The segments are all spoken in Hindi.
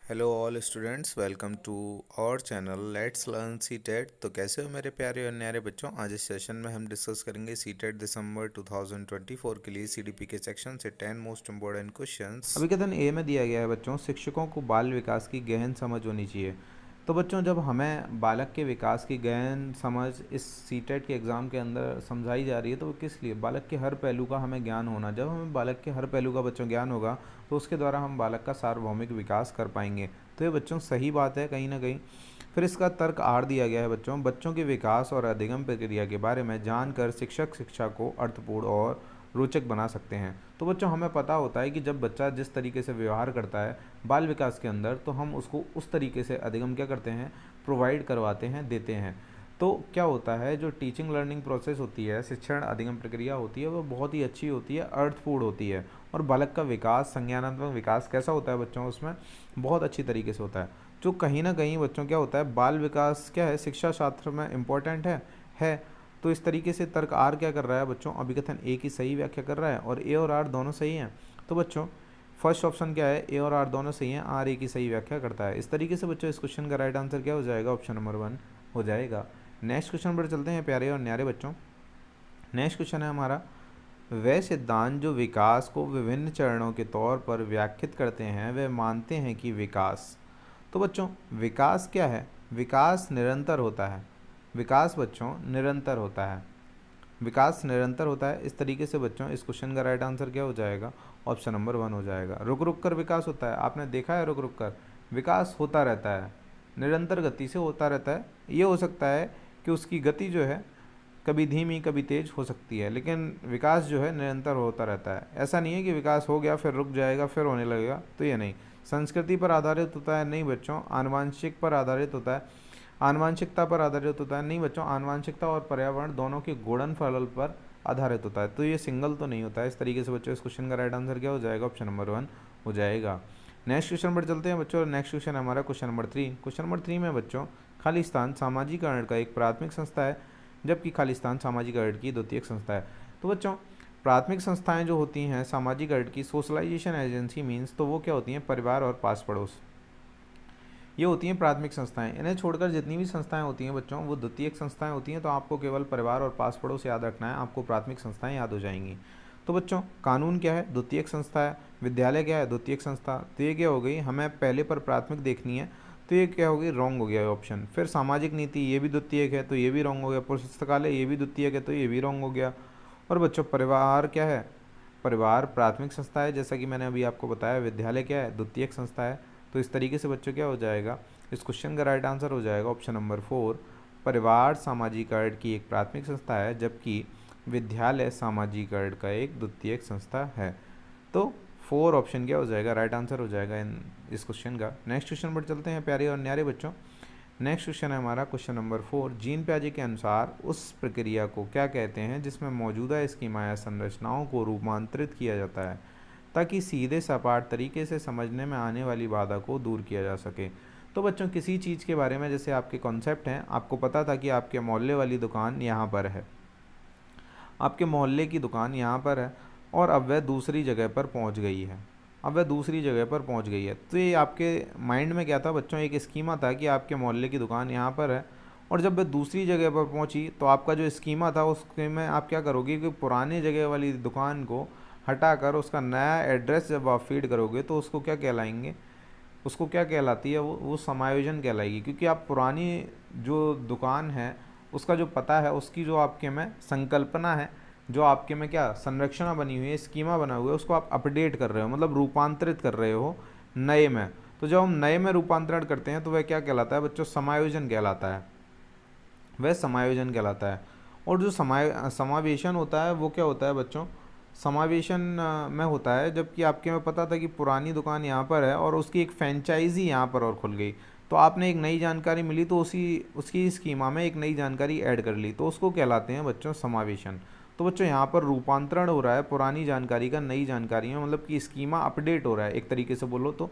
Hello all students, welcome to our channel let's learn CTET. तो कैसे हो मेरे प्यारे और न्यारे बच्चों। आज इस सेशन में हम डिस्कस करेंगे सीटेट दिसंबर 2024 के लिए सीडीपी के सेक्शन से 10 मोस्ट इम्पोर्टेंट क्वेश्चंस। अभिकथन ए में दिया गया है बच्चों, शिक्षकों को बाल विकास की गहन समझ होनी चाहिए। तो बच्चों, जब हमें बालक के विकास की गहन समझ इस सीटेट के एग्ज़ाम के अंदर समझाई जा रही है, तो वो किस लिए, बालक के हर पहलू का हमें ज्ञान होना। जब हमें बालक के हर पहलू का बच्चों ज्ञान होगा तो उसके द्वारा हम बालक का सार्वभौमिक विकास कर पाएंगे। तो ये बच्चों सही बात है कहीं ना कहीं। फिर इसका तर्क आर दिया गया है बच्चों के विकास और अधिगम प्रक्रिया के बारे में जानकर शिक्षक शिक्षा को अर्थपूर्ण और रोचक बना सकते हैं। तो बच्चों, हमें पता होता है कि जब बच्चा जिस तरीके से व्यवहार करता है बाल विकास के अंदर, तो हम उसको उस तरीके से अधिगम क्या करते हैं, प्रोवाइड करवाते हैं, देते हैं। तो क्या होता है, जो टीचिंग लर्निंग प्रोसेस होती है, शिक्षण अधिगम प्रक्रिया होती है, वो बहुत ही अच्छी होती है, अर्थपूर्ण होती है। और बालक का विकास, संज्ञानात्मक विकास कैसा होता है बच्चों, उसमें बहुत अच्छी तरीके से होता है। जो कहीं ना कहीं बच्चों क्या होता है, बाल विकास क्या है, शिक्षा शास्त्र में इम्पोर्टेंट है। तो इस तरीके से तर्क आर क्या कर रहा है बच्चों, अभिकथन ए की सही व्याख्या कर रहा है और ए और आर दोनों सही हैं। तो बच्चों, फर्स्ट ऑप्शन क्या है, ए और आर दोनों सही हैं, आर ए की सही व्याख्या करता है। इस तरीके से बच्चों इस क्वेश्चन का राइट आंसर क्या हो जाएगा, ऑप्शन नंबर 1 हो जाएगा। नेक्स्ट क्वेश्चन पर चलते हैं प्यारे और न्यारे बच्चों। नेक्स्ट क्वेश्चन है हमारा, वे सिद्धांत जो विकास को विभिन्न चरणों के तौर पर व्याख्यात करते हैं, वे मानते हैं कि विकास। तो बच्चों, विकास क्या है, विकास निरंतर होता है। विकास बच्चों निरंतर होता है, विकास निरंतर होता है। इस तरीके से बच्चों इस क्वेश्चन का राइट आंसर क्या हो जाएगा, ऑप्शन नंबर 1 हो जाएगा। रुक रुक कर विकास होता है, आपने देखा है, रुक रुक कर विकास होता रहता है, निरंतर गति से होता रहता है। ये हो सकता है कि उसकी गति जो है कभी धीमी कभी तेज हो सकती है, लेकिन विकास जो है निरंतर होता रहता है। ऐसा नहीं है कि विकास हो गया फिर रुक जाएगा फिर होने लगेगा, तो ये नहीं। संस्कृति पर आधारित होता है, नहीं बच्चों। आनुवांशिक पर आधारित होता है, आनुवांशिकता पर आधारित होता है, नहीं बच्चों। आनुवांशिकता और पर्यावरण दोनों के गुणनफल पर आधारित होता है, तो ये सिंगल तो नहीं होता है। इस तरीके से बच्चों इस क्वेश्चन का राइट आंसर क्या हो जाएगा, ऑप्शन नंबर 1 हो जाएगा। नेक्स्ट क्वेश्चन पर चलते हैं बच्चों। नेक्स्ट क्वेश्चन है हमारा क्वेश्चन नंबर 3। क्वेश्चन नंबर 3 में बच्चों, खालिस्तान सामाजिकरण का एक प्राथमिक संस्था है, जबकि खालिस्तान सामाजिकरण की द्वितीयक संस्था है। तो बच्चों, प्राथमिक संस्थाएं जो होती हैं सामाजिकरण की, सोशलाइजेशन एजेंसी मीन्स, तो वो क्या होती हैं, परिवार और पास पड़ोस, ये होती हैं प्राथमिक संस्थाएं। इन्हें छोड़कर जितनी भी संस्थाएं होती हैं बच्चों, वो द्वितीयक संस्थाएं होती हैं। तो आपको केवल परिवार और पास पड़ोस याद रखना है, आपको प्राथमिक संस्थाएं याद हो जाएंगी। तो बच्चों, कानून क्या है, द्वितीयक संस्था है। विद्यालय क्या है, द्वितीयक संस्था। तो ये क्या हो गई, हमें पहले पर प्राथमिक देखनी है, तो ये क्या होगी, रॉन्ग हो गया ऑप्शन। फिर सामाजिक नीति, ये भी द्वितीयक है, तो ये भी रॉन्ग हो गया। पुस्तकालय, ये भी द्वितीयक है, तो ये भी रॉन्ग हो गया। और बच्चों, परिवार क्या है, परिवार प्राथमिक संस्था है, जैसा कि मैंने अभी आपको बताया। विद्यालय क्या है, द्वितीयक संस्था है। तो इस तरीके से बच्चों क्या हो जाएगा, इस क्वेश्चन का राइट आंसर हो जाएगा ऑप्शन नंबर 4। परिवार सामाजिकरण की एक प्राथमिक संस्था है, जबकि विद्यालय सामाजिकरण का एक द्वितीयक संस्था है। तो 4 ऑप्शन क्या हो जाएगा, राइट आंसर हो जाएगा इस क्वेश्चन का। नेक्स्ट क्वेश्चन पर चलते हैं प्यारे और न्यारे बच्चों। नेक्स्ट क्वेश्चन है हमारा क्वेश्चन नंबर 4। जीन प्याजे के अनुसार उस प्रक्रिया को क्या कहते हैं जिसमें मौजूदा स्कीमा या संरचनाओं को रूपांतरित किया जाता है, ताकि सीधे सपाट तरीके से समझने में आने वाली बाधा को दूर किया जा सके। तो बच्चों, किसी चीज़ के बारे में जैसे आपके कॉन्सेप्ट हैं, आपको पता था कि आपके मोहल्ले वाली दुकान यहाँ पर है, आपके मोहल्ले की दुकान यहाँ पर है, और अब वह दूसरी जगह पर पहुँच गई है, अब वह दूसरी जगह पर पहुँच गई है। तो ये आपके माइंड में क्या था बच्चों, एक स्कीमा था कि आपके मोहल्ले की दुकान यहाँ पर है, और जब वह दूसरी जगह पर पहुँची तो आपका जो स्कीमा था उसके में आप क्या करोगे कि पुरानी जगह वाली दुकान को हटाकर उसका नया एड्रेस जब आप फीड करोगे तो उसको क्या कहलाएंगे, उसको क्या कहलाती है, वो समायोजन कहलाएगी। क्योंकि आप पुरानी जो दुकान है उसका जो पता है, उसकी जो आपके में संकल्पना है, जो आपके में क्या संरचना बनी हुई है, स्कीमा बना हुआ है, उसको आप अपडेट कर रहे हो, मतलब रूपांतरित कर रहे हो नए में। तो जब हम नए में रूपांतरण करते हैं तो वह क्या कहलाता है बच्चों, समायोजन कहलाता है, वह समायोजन कहलाता है। और जो समावेशन होता है वो क्या होता है बच्चों, समावेशन में होता है जबकि आपके में पता था कि पुरानी दुकान यहाँ पर है और उसकी एक फ्रेंचाइजी यहाँ पर और खुल गई, तो आपने एक नई जानकारी मिली तो उसी उसकी स्कीमा में एक नई जानकारी ऐड कर ली, तो उसको कहलाते हैं बच्चों समावेशन। तो बच्चों, यहाँ पर रूपांतरण हो रहा है पुरानी जानकारी का नई जानकारी में, मतलब कि स्कीमा अपडेट हो रहा है, एक तरीके से बोलो तो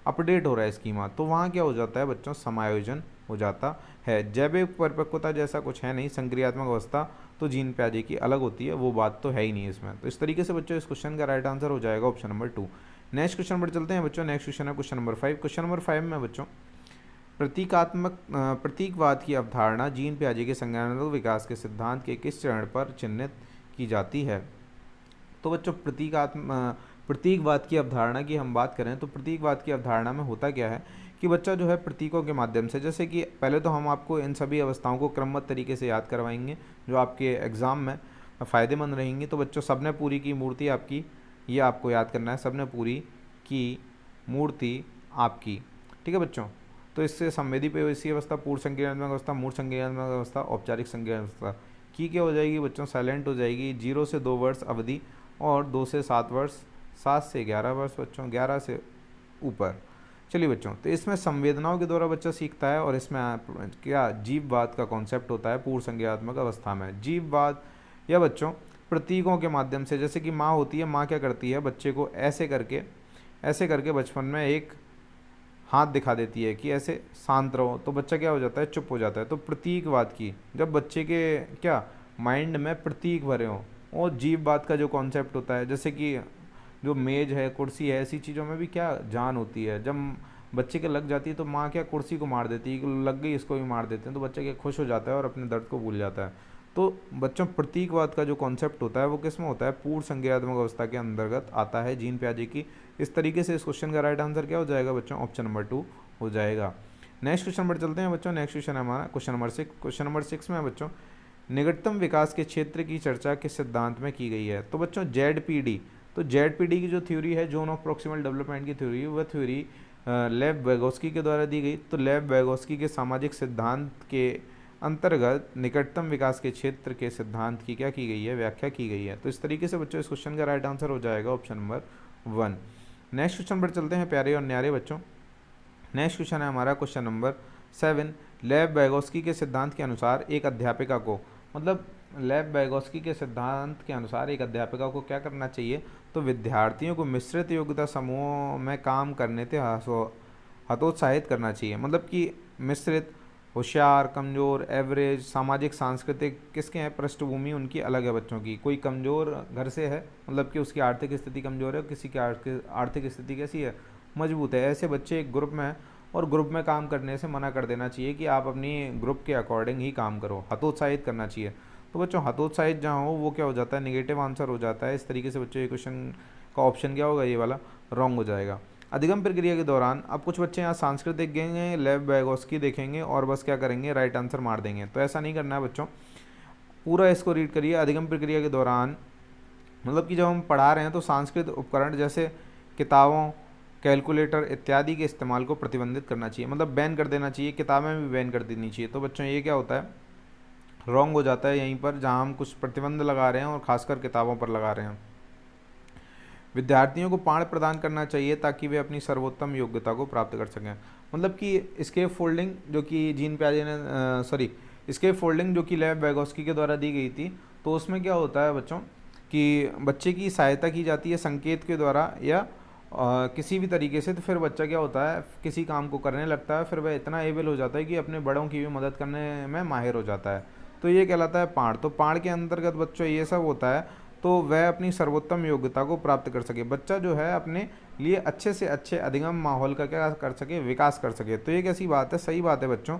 अपडेट हो रहा है स्कीमा। तो वहाँ क्या हो जाता है बच्चों, समायोजन हो जाता है। जैविक परिपक्वता जैसा कुछ है नहीं, संक्रियात्मक अवस्था तो जीन प्याजे की अलग होती है, वो बात तो है ही नहीं इसमें। तो इस तरीके से बच्चों इस क्वेश्चन का राइट आंसर हो जाएगा ऑप्शन नंबर 2। नेक्स्ट क्वेश्चन पर चलते हैं बच्चों। नेक्स्ट क्वेश्चन है क्वेश्चन नंबर 5। क्वेश्चन नंबर 5 में बच्चों प्रतीकवाद की अवधारणा जीन पियाजे के संज्ञानात्मक विकास के सिद्धांत के किस चरण पर चिह्नित की जाती है? तो बच्चों प्रतीकवाद की अवधारणा की हम बात करें तो प्रतीकवाद की अवधारणा में होता क्या है कि बच्चा जो है प्रतीकों के माध्यम से, जैसे कि पहले तो हम आपको इन सभी अवस्थाओं को क्रमबद्ध तरीके से याद करवाएंगे जो आपके एग्ज़ाम में फ़ायदेमंद रहेंगी। तो बच्चों सबने पूरी की मूर्ति आपकी, ये आपको याद करना है, सबने पूरी की मूर्ति आपकी, ठीक है बच्चों। तो इससे संवेदी पेशी अवस्था, पूर्व संज्ञानात्मक अवस्था, मूर्त संज्ञानात्मक अवस्था, औपचारिक संज्ञानात्मक अवस्था की क्या हो जाएगी बच्चों? साइलेंट हो जाएगी। 0 से 2 वर्ष अवधि और 2 से 7 वर्ष, 7 से 11 वर्ष बच्चों, 11 से ऊपर। चलिए बच्चों, तो इसमें संवेदनाओं के द्वारा बच्चा सीखता है और इसमें क्या जीववाद का कॉन्सेप्ट होता है पूर्व संज्ञानात्मक अवस्था में। जीववाद या बच्चों प्रतीकों के माध्यम से, जैसे कि माँ होती है, माँ क्या करती है बच्चे को ऐसे करके बचपन में एक हाथ दिखा देती है कि ऐसे शांत रहो, तो बच्चा क्या हो जाता है? चुप हो जाता है। तो प्रतीकवाद की जब बच्चे के क्या माइंड में प्रतीक भरे हों, और जीववाद का जो कॉन्सेप्ट होता है, जैसे कि जो मेज है, कुर्सी है, ऐसी चीज़ों में भी क्या जान होती है। जब बच्चे के लग जाती है तो माँ क्या कुर्सी को मार देती है कि लग गई, इसको भी मार देते हैं, तो बच्चा क्या खुश हो जाता है और अपने दर्द को भूल जाता है। तो बच्चों प्रतीकवाद का जो कॉन्सेप्ट होता है वो किस में होता है? पूर्व संज्ञानात्मक अवस्था के अंतर्गत आता है जीन पियाजे की। इस तरीके से इस क्वेश्चन का राइट आंसर क्या हो जाएगा बच्चों? ऑप्शन नंबर 2 हो जाएगा। नेक्स्ट क्वेश्चन पर चलते हैं बच्चों। नेक्स्ट क्वेश्चन है हमारा क्वेश्चन नंबर 6। क्वेश्चन नंबर 6 में बच्चों निकटतम विकास के क्षेत्र की चर्चा किस सिद्धांत में की गई है? तो बच्चों ZPD, तो ZPD की जो थ्योरी है, जोन ऑफ प्रोक्सिमल डेवलपमेंट की थ्योरी, वह थ्योरी लेव वेगोस्की के द्वारा दी गई। तो लेव वेगोस्की के सामाजिक सिद्धांत के अंतर्गत निकटतम विकास के क्षेत्र के सिद्धांत की क्या की गई है? व्याख्या की गई है। तो इस तरीके से बच्चों इस क्वेश्चन का राइट आंसर हो जाएगा ऑप्शन नंबर 1। नेक्स्ट क्वेश्चन पर चलते हैं प्यारे और न्यारे बच्चों। नेक्स्ट क्वेश्चन है हमारा क्वेश्चन नंबर 7। लेव वेगोस्की के सिद्धांत के अनुसार एक अध्यापिका को, मतलब लेव वेगोस्की के सिद्धांत के अनुसार एक अध्यापिका को क्या करना चाहिए? तो विद्यार्थियों को मिश्रित योग्यता समूहों में काम करने से हतोत्साहित करना चाहिए। मतलब कि मिश्रित, होशियार, कमज़ोर, एवरेज, सामाजिक, सांस्कृतिक किसके हैं पृष्ठभूमि उनकी अलग है बच्चों की। कोई कमज़ोर घर से है, मतलब कि उसकी आर्थिक स्थिति कमज़ोर है, किसी की आर्थिक स्थिति कैसी है? मजबूत है। ऐसे बच्चे एक ग्रुप में हैं और ग्रुप में काम करने से मना कर देना चाहिए कि आप अपनी ग्रुप के अकॉर्डिंग ही काम करो, हतोत्साहित करना चाहिए। तो बच्चों हतोत्साहित जहाँ हो वो क्या हो जाता है? नेगेटिव आंसर हो जाता है। इस तरीके से बच्चों ये क्वेश्चन का ऑप्शन क्या होगा? ये वाला रॉन्ग हो जाएगा। अधिगम प्रक्रिया के दौरान अब कुछ बच्चे यहाँ संस्कृत देखेंगे, लेव वेगोस्की देखेंगे और बस क्या करेंगे? राइट आंसर मार देंगे। तो ऐसा नहीं करना है बच्चों, पूरा इसको रीड करिए। अधिगम प्रक्रिया के दौरान मतलब कि जब हम पढ़ा रहे हैं तो सांस्कृतिक उपकरण जैसे किताबों, कैलकुलेटर इत्यादि के इस्तेमाल को प्रतिबंधित करना चाहिए, मतलब बैन कर देना चाहिए। किताबें भी बैन कर देनी चाहिए। तो बच्चों ये क्या होता है? रॉन्ग हो जाता है यहीं पर, जहाँ हम कुछ प्रतिबंध लगा रहे हैं और खासकर किताबों पर लगा रहे हैं। विद्यार्थियों को पाठ प्रदान करना चाहिए ताकि वे अपनी सर्वोत्तम योग्यता को प्राप्त कर सकें। मतलब कि स्केप फोल्डिंग जो कि जीन पियाजे ने स्केप फोल्डिंग जो कि लेव वेगोस्की के द्वारा दी गई थी, तो उसमें क्या होता है बच्चों कि बच्चे की सहायता की जाती है संकेत के द्वारा या किसी भी तरीके से। तो फिर बच्चा क्या होता है? किसी काम को करने लगता है, फिर वह इतना एबल हो जाता है कि अपने बड़ों की भी मदद करने में माहिर हो जाता है। तो ये कहलाता है पाठ। तो पाठ के अंतर्गत बच्चों ये सब होता है, तो वह अपनी सर्वोत्तम योग्यता को प्राप्त कर सके। बच्चा जो है अपने लिए अच्छे से अच्छे अधिगम माहौल का क्या कर सके? विकास कर सके। तो ये कैसी बात है? सही बात है बच्चों।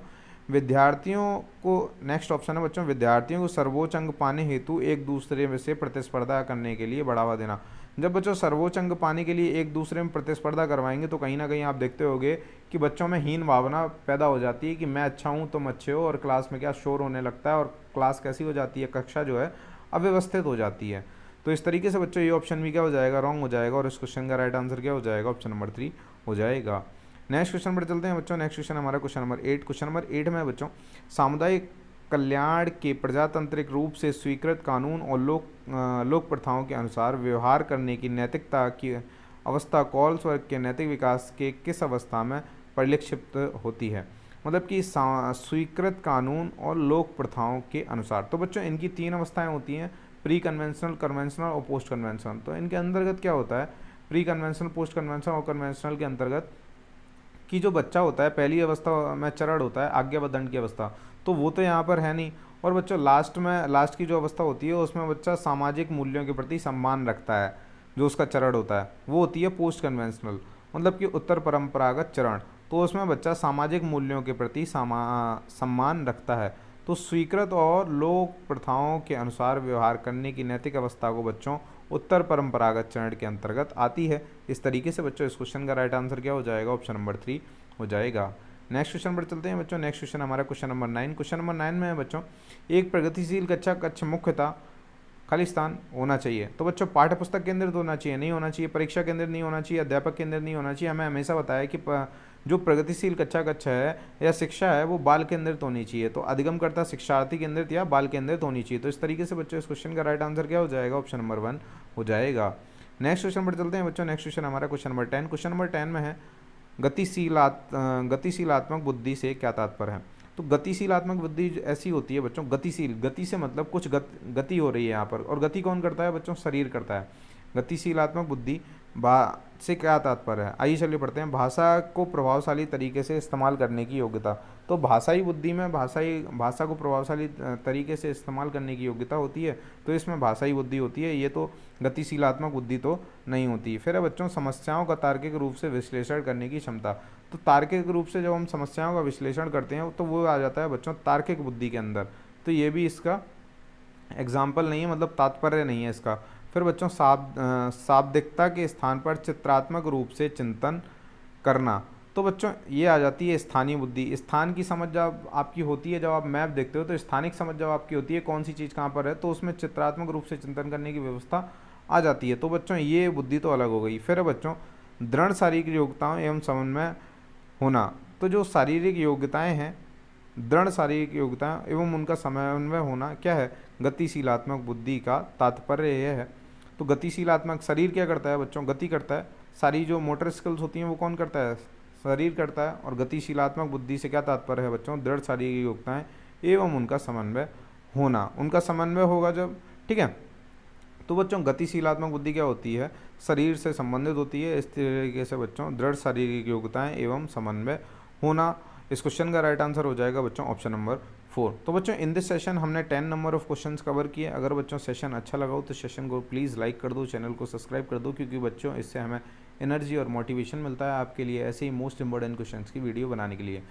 विद्यार्थियों को, नेक्स्ट ऑप्शन है बच्चों, विद्यार्थियों को सर्वोच्च अंक पाने हेतु एक दूसरे में से प्रतिस्पर्धा करने के लिए बढ़ावा देना। जब बच्चों सर्वोच्च अंक पाने के लिए एक दूसरे में प्रतिस्पर्धा करवाएंगे तो कहीं ना कहीं आप देखते होंगे कि बच्चों में हीन भावना पैदा हो जाती है कि मैं अच्छा हूँ तुम अच्छे हो, और क्लास में क्या शोर होने लगता है और क्लास कैसी हो जाती है? कक्षा जो है अव्यवस्थित हो जाती है। तो इस तरीके से बच्चों ये ऑप्शन भी क्या हो जाएगा? रॉन्ग हो जाएगा। और इस क्वेश्चन का राइट आंसर क्या हो जाएगा? ऑप्शन नंबर 3 हो जाएगा। नेक्स्ट क्वेश्चन पर चलते हैं बच्चों। नेक्स्ट क्वेश्चन हमारा क्वेश्चन नंबर 8। क्वेश्चन नंबर 8 में बच्चों सामुदायिक कल्याण के प्रजातांत्रिक रूप से स्वीकृत कानून और लोक प्रथाओं के अनुसार व्यवहार करने की नैतिकता की अवस्था कॉल्स वर्ग के नैतिक विकास के किस अवस्था में परिलक्षित होती है? मतलब कि स्वीकृत कानून और लोक प्रथाओं के अनुसार। तो बच्चों इनकी 3 अवस्थाएं होती हैं, प्री कन्वेंशनल, कन्वेंशनल और पोस्ट कन्वेंशनल। तो इनके अंतर्गत क्या होता है? प्री कन्वेंशनल, पोस्ट कन्वेंशनल और कन्वेंशनल के अंतर्गत कि जो बच्चा होता है पहली अवस्था में चरण होता है आज्ञा व दंड की अवस्था, तो वो तो यहाँ पर है नहीं। और बच्चों लास्ट की जो अवस्था होती है उसमें बच्चा सामाजिक मूल्यों के प्रति सम्मान रखता है। जो उसका चरण होता है वो होती है पोस्ट कन्वेंशनल, मतलब कि उत्तर परंपरागत चरण। तो उसमें बच्चा सामाजिक मूल्यों के प्रति सम्मान रखता है, तो स्वीकृत और लोक प्रथाओं के अनुसार व्यवहार करने की नैतिक अवस्था को बच्चों उत्तर परंपरागत चरण के अंतर्गत आती है। इस तरीके से बच्चों इस क्वेश्चन का राइट आंसर क्या हो जाएगा, ऑप्शन नंबर 3 हो जाएगा। नेक्स्ट क्वेश्चन पर चलते हैं बच्चों। नेक्स्ट क्वेश्चन हमारा क्वेश्चन नंबर 9। क्वेश्चन नंबर 9 में है बच्चों, एक प्रगतिशील कक्षा कक्ष मुख्यतः खालिस्तान होना चाहिए। तो बच्चों पाठ्य पुस्तक केंद्रित होना चाहिए, नहीं होना चाहिए, परीक्षा केंद्रित नहीं होना चाहिए, अध्यापक केंद्रित नहीं होना चाहिए। हमें हमेशा बताया कि जो प्रगतिशील कक्षा कक्ष है या शिक्षा है वो बाल केंद्रित होनी चाहिए, तो अधिगमकर्ता शिक्षार्थी केंद्रित या बाल केंद्रित होनी चाहिए। तो इस तरीके से बच्चों इस क्वेश्चन का राइट आंसर क्या हो जाएगा, ऑप्शन नंबर 1 हो जाएगा। नेक्स्ट क्वेश्चन पर चलते हैं बच्चों। नेक्स्ट क्वेश्चन हमारा क्वेश्चन नंबर 10। क्वेश्चन नंबर 10 में है गतिशीलात्मक बुद्धि से क्या तात्पर्य है। तो गतिशीलात्मक बुद्धि ऐसी होती है बच्चों, गतिशील, गति से मतलब कुछ गति हो रही है यहाँ पर, और गति कौन करता है बच्चों, शरीर करता है। गतिशीलात्मक बुद्धि से क्या तात्पर्य है, आइए चलिए पढ़ते हैं। भाषा को प्रभावशाली तरीके से इस्तेमाल करने की योग्यता। तो भाषाई बुद्धि में भाषा को प्रभावशाली तरीके से इस्तेमाल करने की योग्यता होती है, तो इसमें भाषाई बुद्धि होती है, ये तो गतिशीलात्मक बुद्धि तो नहीं होती। फिर है बच्चों समस्याओं का तार्किक रूप से विश्लेषण करने की क्षमता। तो तार्किक रूप से जब हम समस्याओं का विश्लेषण करते हैं तो वो आ जाता है बच्चों तार्किक बुद्धि के अंदर, तो ये भी इसका एग्जाम्पल नहीं है, मतलब तात्पर्य नहीं है इसका। फिर बच्चों शाब्दिकता के स्थान पर चित्रात्मक रूप से चिंतन करना। तो बच्चों ये आ जाती है स्थानीय बुद्धि। स्थान की समझ जब आपकी होती है, जब आप मैप देखते हो तो स्थानिक समझ जब आपकी होती है कौन सी चीज़ कहाँ पर है, तो उसमें चित्रात्मक रूप से चिंतन करने की व्यवस्था आ जाती है। तो बच्चों ये बुद्धि तो अलग हो गई। फिर है बच्चों दृढ़ शारीरिक योग्यताओं एवं समन्वय होना। तो जो शारीरिक योग्यताएं हैं, दृढ़ शारीरिक योग्यता एवं उनका समन्वय होना क्या है, गतिशीलात्मक बुद्धि का तात्पर्य यह है। तो गतिशीलात्मक शरीर क्या करता है बच्चों, गति करता है। सारी जो मोटर स्किल्स होती हैं वो कौन करता है, शरीर करता है। और गतिशीलात्मक बुद्धि से क्या तात्पर्य है बच्चों, दृढ़ शारीरिक योग्यताएं एवं उनका समन्वय होना। उनका समन्वय होगा जब, ठीक है। तो बच्चों गतिशीलात्मक बुद्धि क्या होती है, शरीर से संबंधित होती है। इस तरीके से बच्चों दृढ़ शारीरिक योग्यताएं एवं समन्वय होना, इस क्वेश्चन का राइट आंसर हो जाएगा बच्चों ऑप्शन नंबर 4। तो बच्चों इन दिस सेशन हमने 10 नंबर ऑफ क्वेश्चंस कवर किए। अगर बच्चों सेशन अच्छा लगा हो तो सेशन को प्लीज़ लाइक कर दो, चैनल को सब्सक्राइब कर दो, क्योंकि बच्चों इससे हमें एनर्जी और मोटिवेशन मिलता है आपके लिए ऐसे ही मोस्ट इंपॉर्टेंट क्वेश्चंस की वीडियो बनाने के लिए।